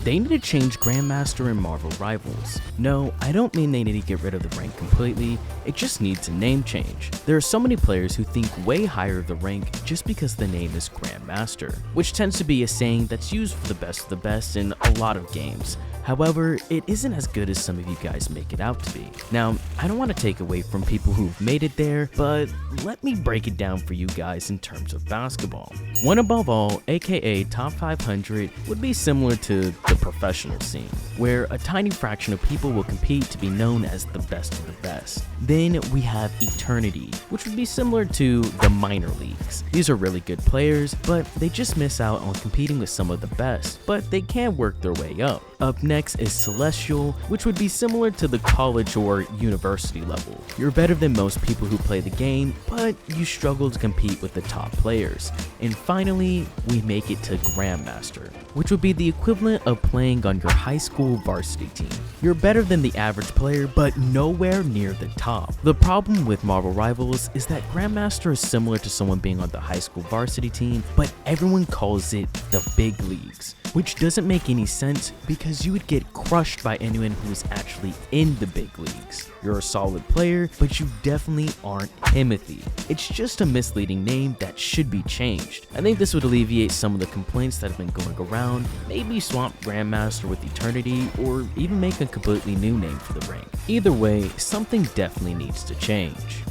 They need to change Grandmaster and Marvel Rivals. No, I don't mean they need to get rid of the rank completely, it just needs a name change. There are so many players who think way higher of the rank just because the name is Grandmaster, which tends to be a saying that's used for the best of the best in a lot of games. However, it isn't as good as some of you guys make it out to be. Now, I don't want to take away from people who've made it there, but let me break it down for you guys in terms of basketball. One above all, aka top 500, would be similar to the professional scene, where a tiny fraction of people will compete to be known as the best of the best. Then we have Eternity, which would be similar to the minor leagues. These are really good players, but they just miss out on competing with some of the best, but they can work their way up. Up next is Celestial, which would be similar to the college or university level. You're better than most people who play the game, but you struggle to compete with the top players. And finally, we make it to Grandmaster, which would be the equivalent of playing on your high school varsity team. You're better than the average player, but nowhere near the top. The problem with Marvel Rivals is that Grandmaster is similar to someone being on the high school varsity team, but everyone calls it the big leagues, which doesn't make any sense because you would get crushed by anyone who's actually in the big leagues. You're a solid player, but you definitely aren't Timothy. It's just a misleading name that should be changed. I think this would alleviate some of the complaints that have been going around, maybe swap Grandmaster with Eternity, or even make a completely new name for the rank. Either way, something definitely needs to change.